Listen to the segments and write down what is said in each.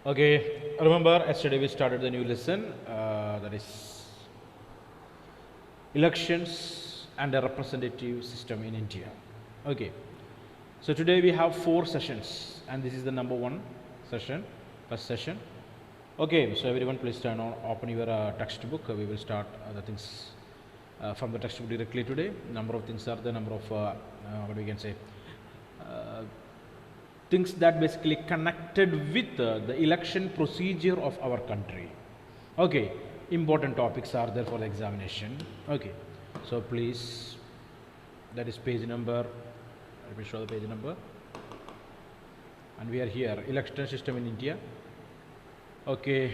Okay, remember yesterday we started the new lesson that is elections and a representative system in India. Okay, so today we have 4 sessions and this is the number one session, first session. Okay, so everyone please open your textbook. We will start the things from the textbook directly today. Number of things are the number of what we can say uh, things that basically connected with the election procedure of our country. Okay, important topics are there for the examination. Okay, so please, that is page number, let me show the page number, and we are here, election system in India. Okay,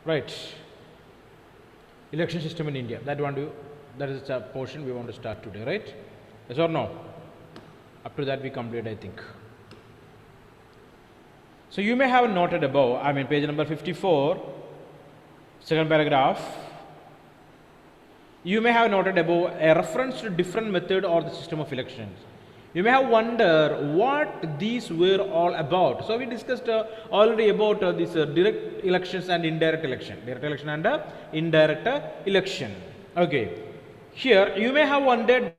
right, election system in India, that is the portion we want to start today, right? Yes or no? Up to that we complete, I think. So you may have noted above, page number 54, second paragraph, you may have noted above a reference to different method or the system of elections. You may have wondered what these were all about. So we discussed already about these direct elections and indirect election. Direct election and indirect election. Okay. Here you may have wondered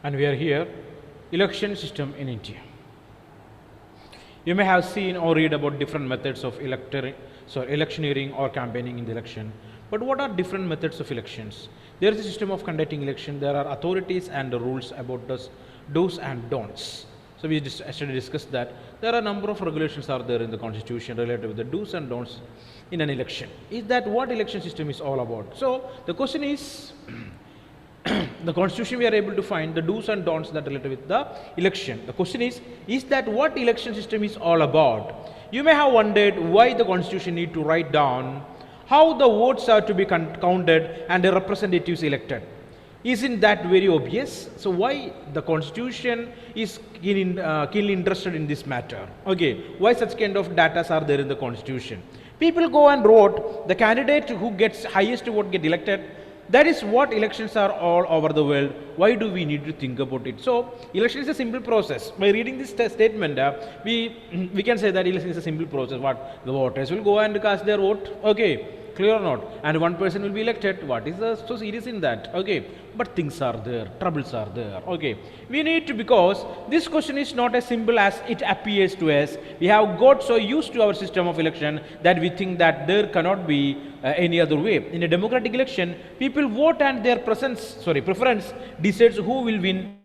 and we are here, election system in India. You may have seen or read about different methods of electioneering or campaigning in the election. But what are different methods of elections? There is a system of conducting election. There are authorities and the rules about the do's and don'ts. So we just actually discussed that there are a number of regulations are there in the constitution related with the do's and don'ts in an election. Is that what election system is all about? So the question is the constitution we are able to find the do's and don'ts that related with the election. The question is that what election system is all about? You may have wondered why the constitution need to write down how the votes are to be counted and the representatives elected. Isn't that very obvious? So why the constitution is keenly interested in this matter? Okay, why such kind of data are there in the constitution? People go and vote, the candidate who gets highest vote get elected. That is what elections are all over the world. Why do we need to think about it? So election is a simple process. By reading this statement, we can say that election is a simple process. What the voters will go and cast their vote. Okay, clear or not? And one person will be elected. What is so serious in that? Okay, but things are there, troubles are there. Okay, we need to, because this question is not as simple as it appears to us. We have got so used to our system of election that we think that there cannot be any other way. In a democratic election, people vote and their preference decides who will win.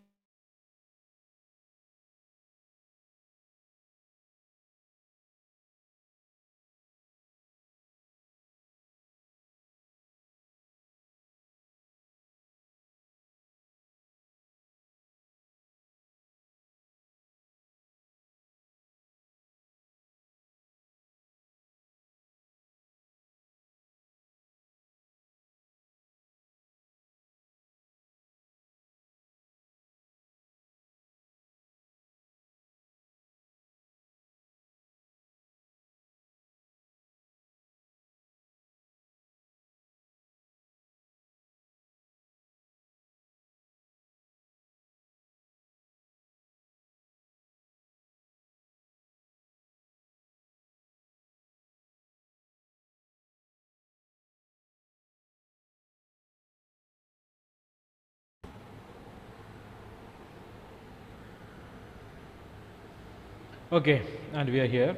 Okay, and we are here.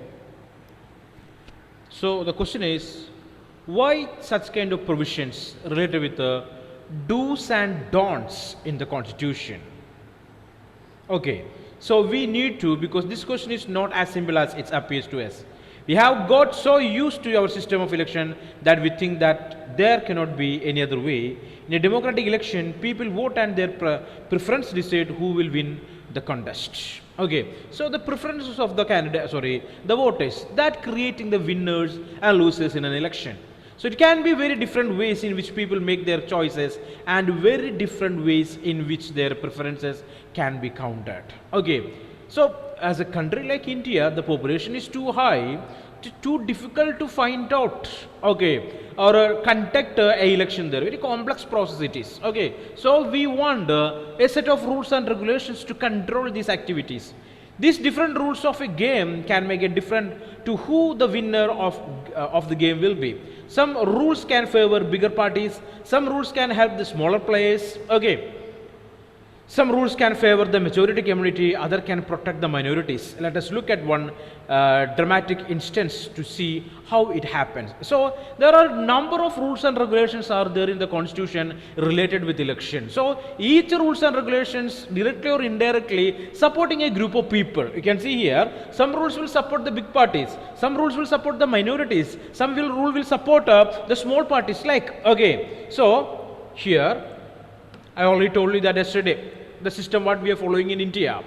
So the question is, why such kind of provisions related with the do's and don'ts in the constitution? Okay, so we need to, because this question is not as simple as it appears to us. We have got so used to our system of election that we think that there cannot be any other way. In a democratic election, people vote and their preference decide who will win the contest. Okay, so the preferences of the candidate, the voters, that creating the winners and losers in an election. So it can be very different ways in which people make their choices and very different ways in which their preferences can be counted. Okay, so as a country like India, the population is too high, too difficult to find out, okay, or conduct a election there. Very complex process it is. Okay, so we want a set of rules and regulations to control these activities. These different rules of a game can make it different to who the winner of the game will be. Some rules can favor bigger parties, some rules can help the smaller players. Okay, some rules can favor the majority community, other can protect the minorities. Let us look at one dramatic instance to see how it happens. So there are number of rules and regulations are there in the constitution related with election. So each rules and regulations directly or indirectly supporting a group of people. You can see here some rules will support the big parties, some rules will support the minorities, some rule will support the small parties like. Okay, so here I already told you that yesterday, the system what we are following in India.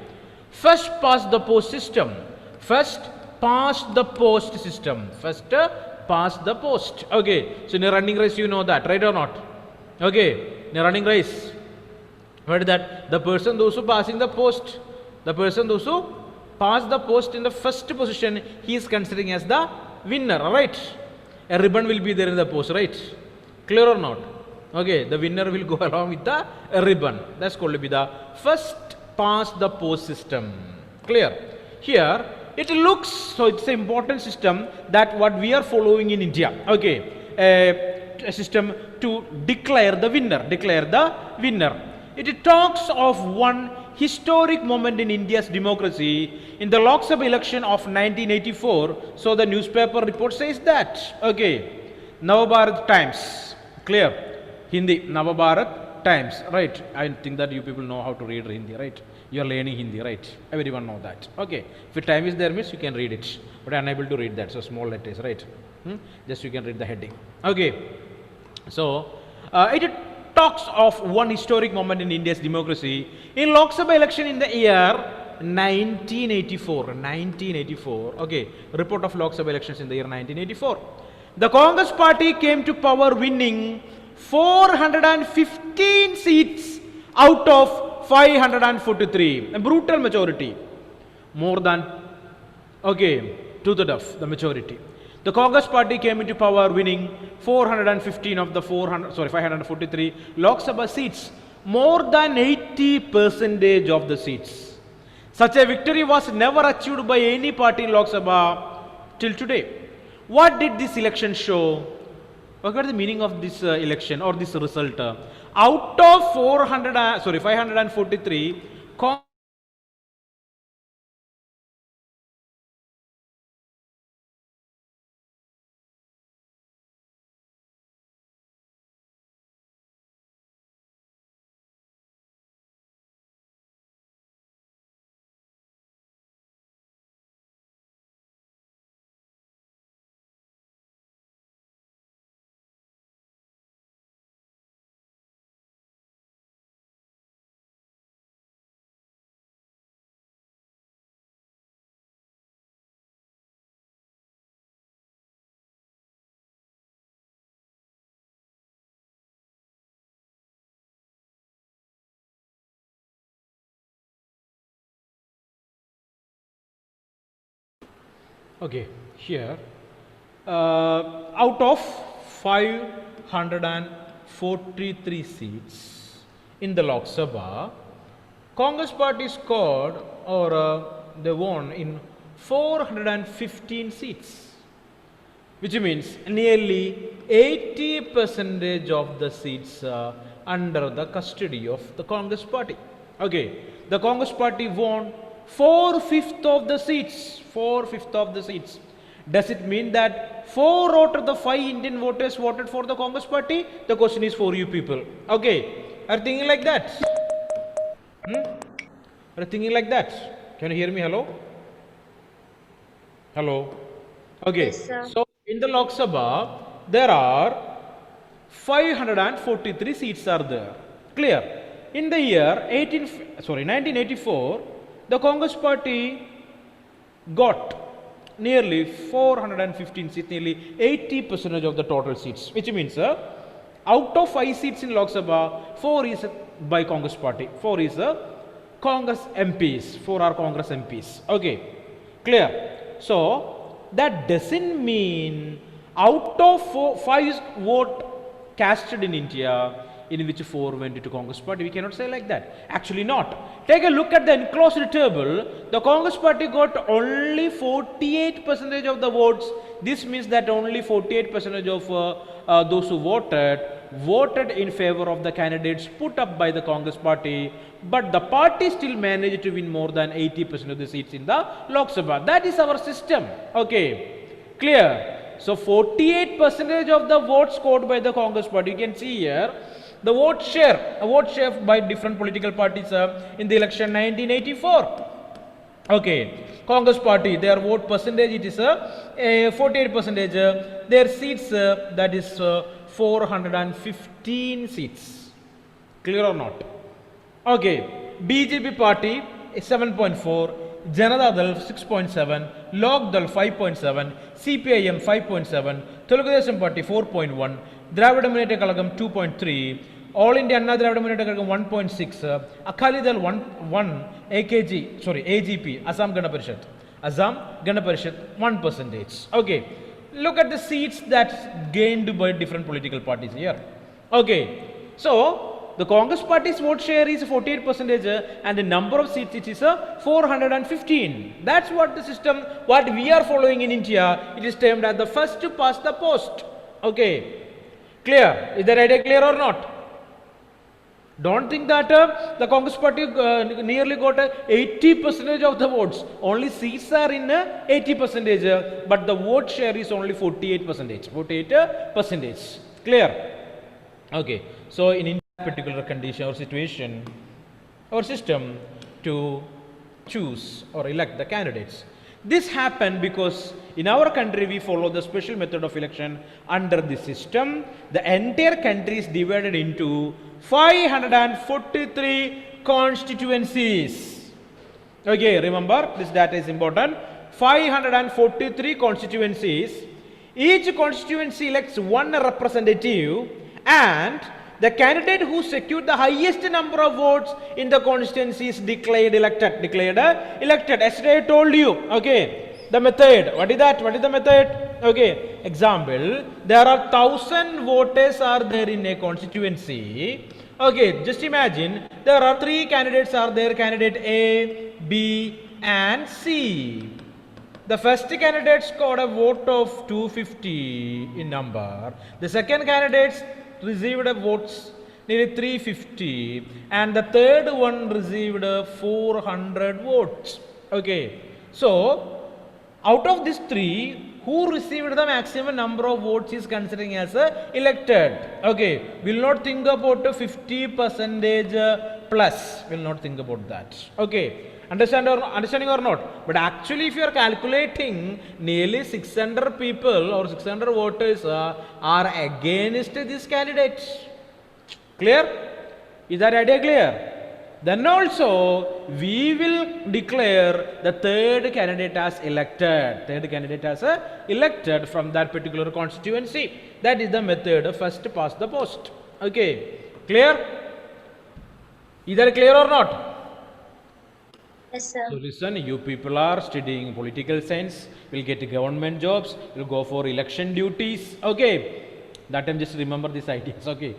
First past the post system. First past the post system. First past the post. Okay, so in a running race you know that, right or not? Okay, in a running race, what is that? The person those who passing the post, the person those who pass the post in the first position, he is considering as the winner, right? A ribbon will be there in the post, right? Clear or not? Okay, the winner will go along with the ribbon. That's called to be the first past the post system. Clear? Here, it looks, so it's an important system that what we are following in India. Okay, a system to declare the winner. Declare the winner. It talks of one historic moment in India's democracy in the Lok Sabha election of 1984. So the newspaper report says that. Okay, Navabharat Times. Clear? Hindi, Navabharat Times, right? I think that you people know how to read Hindi, right? You are learning Hindi, right? Everyone know that. Okay, if time is there means you can read it, but I am unable to read that, so small letters, right? Just you can read the heading. Okay, so it talks of one historic moment in India's democracy in Lok Sabha election in the year 1984. 1984. Okay, report of Lok Sabha elections in the year 1984. The Congress party came to power winning 415 seats out of 543, a brutal majority, more than, okay, two-thirds of the majority. The Congress party came into power winning 415 of the 543 Lok Sabha seats, more than 80% of the seats. Such a victory was never achieved by any party in Lok Sabha till today. What did this election show? What is the meaning of this election or this result? Out of 543, okay, here, out of 543 seats in the Lok Sabha, Congress party scored or they won in 415 seats, which means nearly 80% of the seats under the custody of the Congress party. Okay, the Congress party won 4/5 of the seats, 4/5 of the seats. Does it mean that 4 out of the 5 Indian voters voted for the Congress party? The question is for you people. Okay, are you thinking like that? Are you thinking like that? Can you hear me? Hello? Hello? Okay, Yes, sir. so in the Lok Sabha, there are 543 seats are there. Clear? In the year 1984, the Congress party got nearly 415 seats, nearly 80% of the total seats, which means out of 5 seats in Lok Sabha, 4 is by Congress party, 4 is Congress MPs, 4 are Congress MPs. Okay, clear? So that doesn't mean out of 5 vote casted in India, in which 4 went to Congress party. We cannot say like that. Actually not. Take a look at the enclosed table. The Congress party got only 48% of the votes. This means that only 48% of those who voted in favor of the candidates put up by the Congress party, but the party still managed to win more than 80% of the seats in the Lok Sabha. That is our system. Okay, clear? So 48% of the votes scored by the Congress party. You can see here the vote share by different political parties in the election 1984. Okay, Congress party, their vote percentage, it is 48%. Their seats, that is 415 seats. Clear or not? Okay, BJP party 7.4, Janata Dal 6.7, Lok Dal 5.7, CPIM 5.7, Telugu Desam party 4.1, Dravida Muneta Kalagam 2.3, All India Anna Dravida Muneta Kalagam 1.6, Akali Dal 1, AGP, Assam Gana Parishad 1%. Okay, look at the seats that's gained by different political parties here. Okay, so the Congress party's vote share is 48% and the number of seats it is 415. That's what the system, what we are following in India, it is termed as the first past the post. Okay, clear? Is that idea clear or not? Don't think that the Congress party nearly got 80% of the votes. Only seats are in 80%, but the vote share is only 48%. 48%. Clear? Okay, so in particular condition or situation, our system to choose or elect the candidates. This happened because in our country we follow the special method of election. Under this system, the entire country is divided into 543 constituencies. Okay, remember this data is important. 543 constituencies. Each constituency elects one representative, and the candidate who secured the highest number of votes in the constituency is declared elected. Yesterday I told you. Okay, the method. What is that? What is the method? Okay, example. There are 1,000 voters are there in a constituency. Okay, just imagine there are 3 candidates are there. Candidate A, B, and C. The first candidate scored a vote of 250 in number. The second candidate received votes nearly 350, and the third one received 400 votes. Okay, so out of these 3, who received the maximum number of votes is considering as elected. Okay, will not think about 50% plus, will not think about that. Okay, understanding or not? But actually if you are calculating, nearly 600 people or 600 voters are against this candidate. Clear? Is that idea clear? Then also we will declare the third candidate as elected. Elected from that particular constituency. That is the method of first past the post. Okay, clear? Is that clear or not? Yes, sir. So listen, you people are studying political science, will get government jobs, will go for election duties. Okay, that time just remember these ideas. Okay,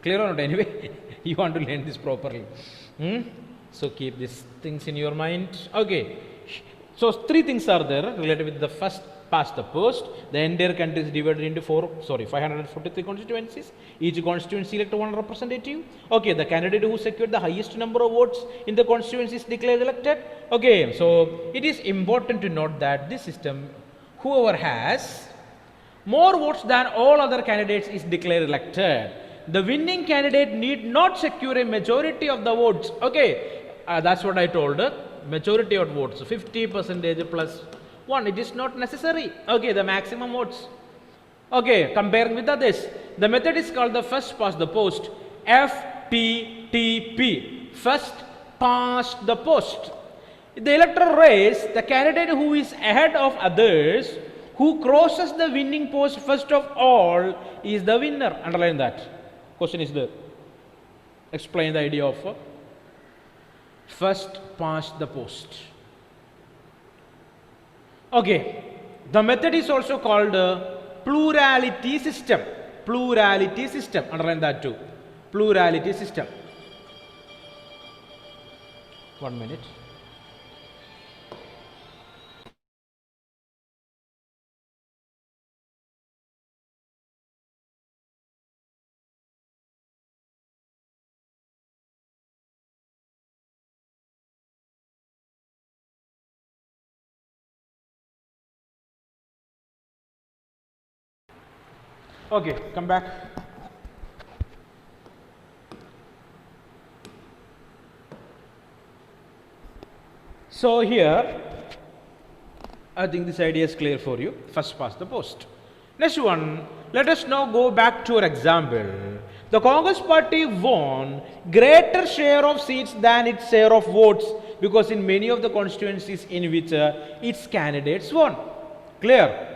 clear or not? Anyway, you want to learn this properly. So keep these things in your mind. Okay, so 3 things are there related with the first past the post. The entire country is divided into 543 constituencies. Each constituency elect one representative. Okay, the candidate who secured the highest number of votes in the constituency is declared elected. Okay, so it is important to note that this system, whoever has more votes than all other candidates is declared elected. The winning candidate need not secure a majority of the votes. Okay, that's what I told. Majority of votes, 50% plus 1. It is not necessary. Okay, the maximum votes. Okay, comparing with others, the method is called the first past the post, FPTP, first past the post. In the electoral race, the candidate who is ahead of others, who crosses the winning post first of all, is the winner. Underline that. Question is there. Explain the idea of first past the post. Okay, the method is also called plurality system. Plurality system. Underline that too. Plurality system. 1 minute. Okay, come back. So here, I think this idea is clear for you. First past the post. Next one, let us now go back to our example. The Congress party won greater share of seats than its share of votes because in many of the constituencies in which its candidates won. Clear?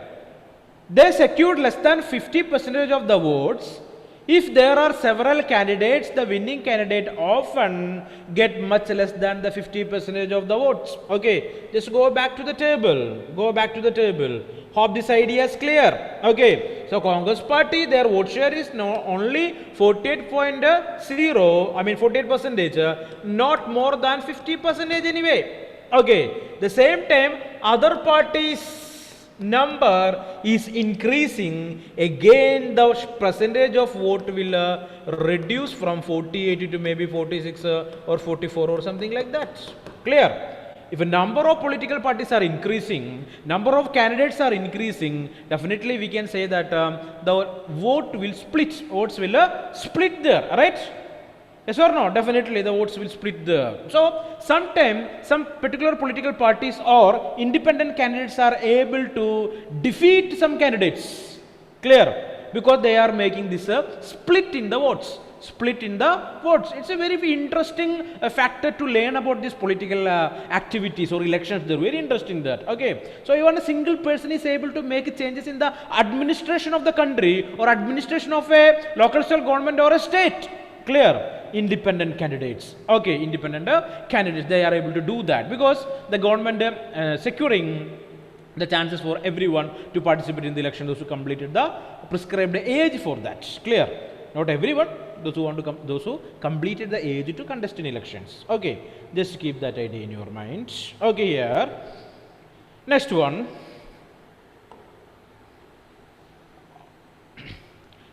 They secured less than 50% of the votes. If there are several candidates, the winning candidate often get much less than the 50% of the votes. Okay, just go back to the table. Go back to the table. Hope this idea is clear. Okay, so Congress party, their vote share is no only 48%, not more than 50% anyway. Okay, the same time, other parties number is increasing, again the percentage of vote will reduce from 48 to maybe 46 or 44 or something like that. Clear? If a number of political parties are increasing, number of candidates are increasing, definitely we can say that the vote will split. Votes will split there, right? Yes or no? Definitely the votes will split there. So, sometimes some particular political parties or independent candidates are able to defeat some candidates. Clear? Because they are making this split in the votes. Split in the votes. It's a very interesting factor to learn about these political activities or elections. They're very interesting that. Okay. So, even a single person is able to make changes in the administration of the country or administration of a local government or a state. Clear? Independent candidates. Okay, independent candidates, they are able to do that because the government securing the chances for everyone to participate in the election, those who completed the prescribed age for that. Clear? Not everyone, those who want to those who completed the age to contest in elections. Okay, just keep that idea in your mind. Okay, here. Next one.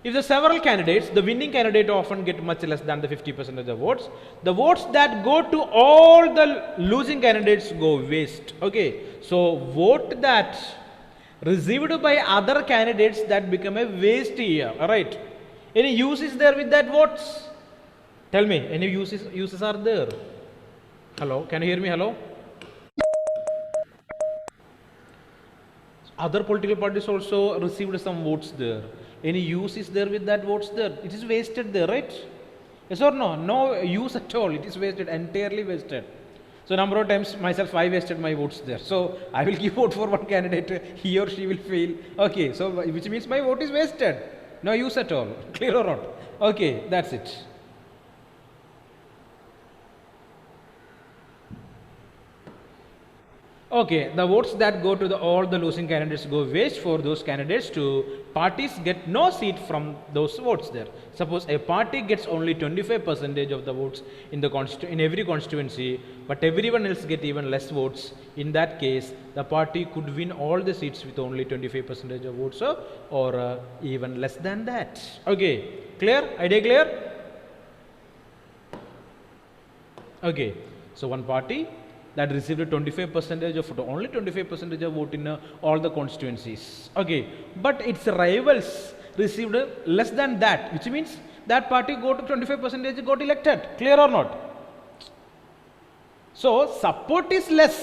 If the several candidates, the winning candidate often get much less than the 50% of the votes. The votes that go to all the losing candidates go waste. Okay, so vote that received by other candidates that become a waste here. Alright. Any use is there with that votes? Tell me, any uses are there? Hello, can you hear me? Hello? Other political parties also received some votes there. Any use is there with that votes there? It is wasted there, right? Yes or no? No use at all. It is wasted, entirely wasted. So number of times myself I wasted my votes there. So I will give vote for one candidate, he or she will fail. Okay, so which means my vote is wasted. No use at all. Clear or not? Okay, that's it. Okay, the votes that go to all the losing candidates go waste for those candidates to parties get no seat from those votes there. Suppose a party gets only 25% of the votes in the in every constituency, but everyone else get even less votes. In that case, the party could win all the seats with only 25% of votes or even less than that. Okay, clear? Idea clear? Okay, so one party that received 25% of vote, only 25% of vote in all the constituencies. Okay, but its rivals received less than that, which means that party got 25% got elected. Clear or not? So support is less,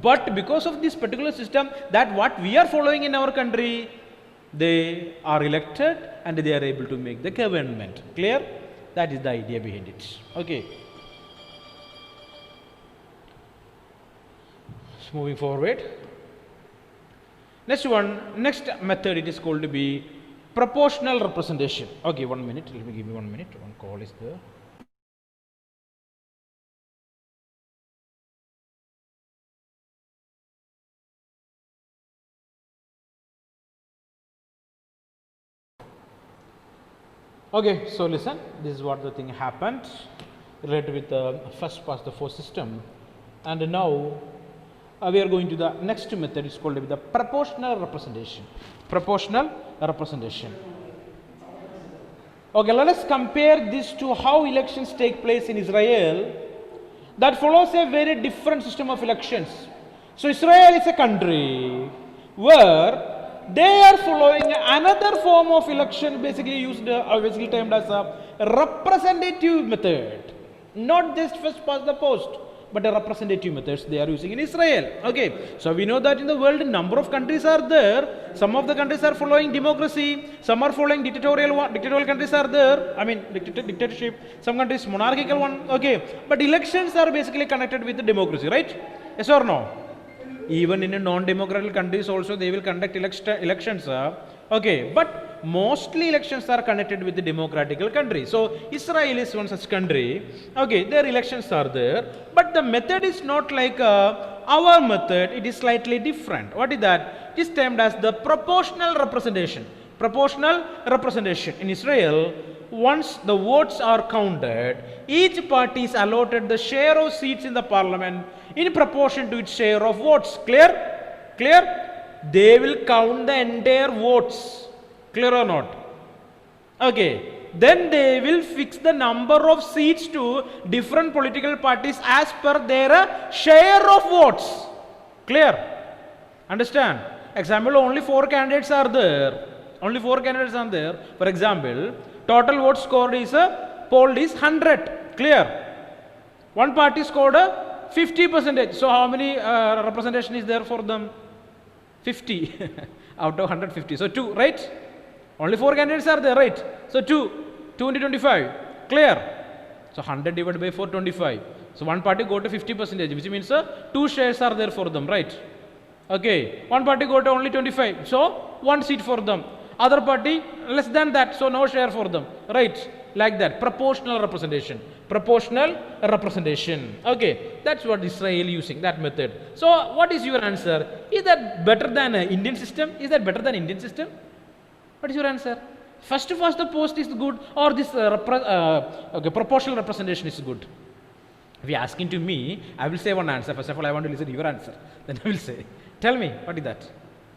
but because of this particular system that what we are following in our country, they are elected and they are able to make the government. Clear? That is the idea behind it. Okay. So moving forward. Next method, it is called to be proportional representation. Okay, 1 minute. Let me give me 1 minute. One call is there. Okay, so listen, this is what the thing happened related with the first past the post system, and now we are going to the next method. It's called the proportional representation. Proportional representation. Okay, let us compare this to how elections take place in Israel. That follows a very different system of elections. So Israel is a country where they are following another form of election, basically used, basically termed as a representative method. Not just first past the post, but a representative methods they are using in Israel. Okay, so we know that in the world, number of countries are there. Some of the countries are following democracy, some are following dictatorial countries are there. I mean, dictatorship. Some countries monarchical one. Okay, but elections are basically connected with the democracy, right? Yes or no? Even in a non-democratic countries also they will conduct elections. Okay, but mostly elections are connected with the democratical country. So Israel is one such country. Okay, their elections are there, but the method is not like our method. It is slightly different. What is that? It is termed as the proportional representation. Proportional representation in Israel. Once the votes are counted, each party is allotted the share of seats in the parliament in proportion to its share of votes. Clear? Clear? They will count the entire votes. Clear or not? Okay. Then they will fix the number of seats to different political parties as per their share of votes. Clear? Understand? Example, only 4 candidates are there. Only 4 candidates are there. For example, total votes scored is polled is 100. Clear? One party scored 50%. So how many representation is there for them? 50 out of 150. So 2, right? Only 4 candidates are there, right? So 2 into 25. Clear? So 100 divided by 4, 25. So one party got to 50%, which means 2 shares are there for them, right? Okay. One party got to only 25. So 1 seat for them. Other party less than that, so no share for them, right? Like that. Proportional representation. Proportional representation. Okay, that's what Israel using, that method. So what is your answer? Is that better than Indian system? Is that better than Indian system? What is your answer? First the post is good, or this okay, proportional representation is good? If you are asking to me, I will say one answer. First of all, I want to listen to your answer. Then I will say, tell me, what is that?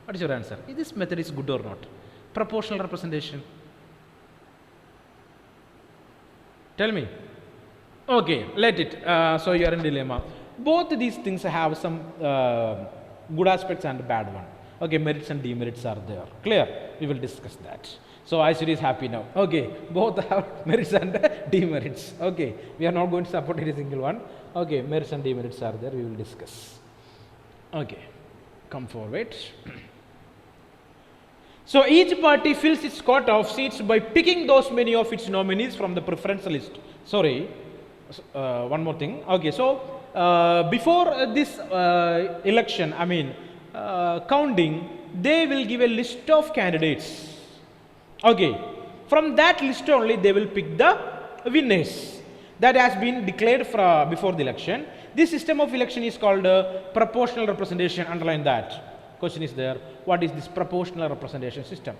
What is your answer? Is this method is good or not? Proportional representation. Tell me. Okay, let it. So you are in dilemma. Both these things have some good aspects and bad one. Okay, merits and demerits are there. Clear? We will discuss that. So ICT is happy now. Okay, both have merits and demerits. Okay, we are not going to support any single one. Okay, merits and demerits are there. We will discuss. Okay, come forward. So each party fills its quota of seats by picking those many of its nominees from the preference list. Sorry, one more thing. Okay, so before this election, I mean counting, they will give a list of candidates. Okay, from that list only they will pick the winners that has been declared before the election. This system of election is called proportional representation. Underline that. Question is there, what is this proportional representation system?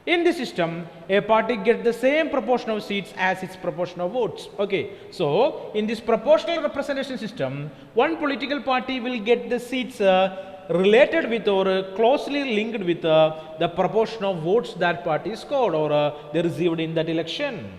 In this system, a party gets the same proportion of seats as its proportion of votes. Okay, so in this proportional representation system, one political party will get the seats related with or closely linked with the proportion of votes that party scored or they received in that election.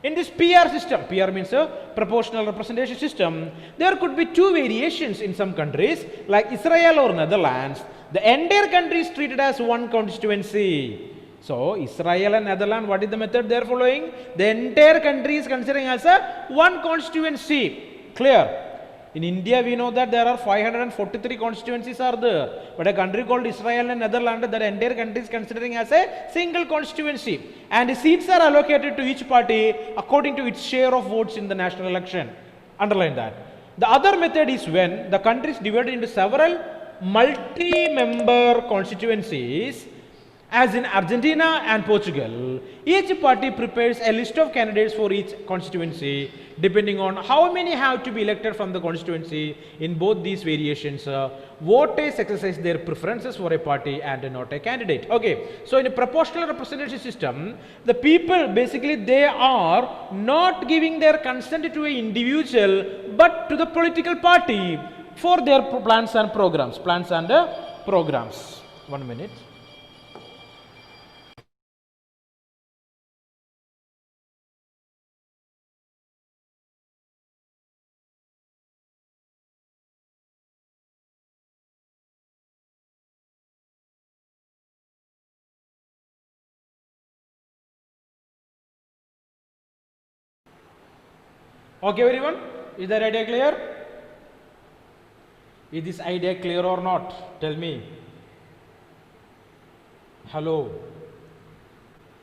In this PR system, PR means a proportional representation system, there could be two variations in some countries like Israel or Netherlands. The entire country is treated as one constituency. So, Israel and Netherlands, what is the method they are following? The entire country is considering as a one constituency. Clear? In India, we know that there are 543 constituencies are there. But a country called Israel and Netherlands, that entire country is considering as a single constituency. And the seats are allocated to each party according to its share of votes in the national election. Underline that. The other method is when the country is divided into several multi-member constituencies. As in Argentina and Portugal, each party prepares a list of candidates for each constituency depending on how many have to be elected from the constituency. In both these variations, voters exercise their preferences for a party and not a candidate. Okay, so in a proportional representation system, the people basically they are not giving their consent to an individual but to the political party for their plans and programs. 1 minute. Okay, everyone, is that idea clear? Is this idea clear or not? Tell me. Hello.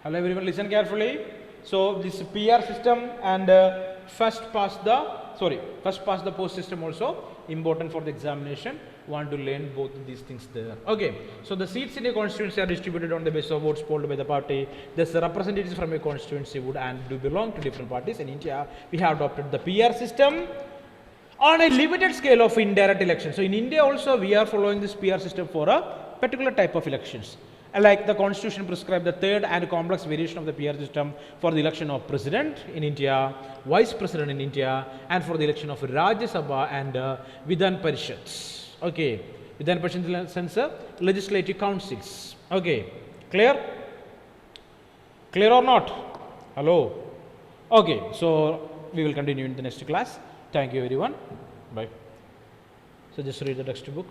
Hello, everyone, listen carefully. So, this PR system and first past the post system also important for the examination. Want to learn both of these things there. Okay, so the seats in a constituency are distributed on the basis of votes polled by the party. Thus, the representatives from a constituency would and do belong to different parties. In India, we have adopted the PR system on a limited scale of indirect elections. So, in India also, we are following this PR system for a particular type of elections. Like the constitution prescribed the third and complex variation of the PR system for the election of president in India, vice president in India, and for the election of Rajya Sabha and Vidhan Parishads. Okay, Vidhan Parishad in the sense legislative councils. Okay, clear? Clear or not? Hello? Okay, so we will continue in the next class. Thank you everyone. Bye. So just read the textbook.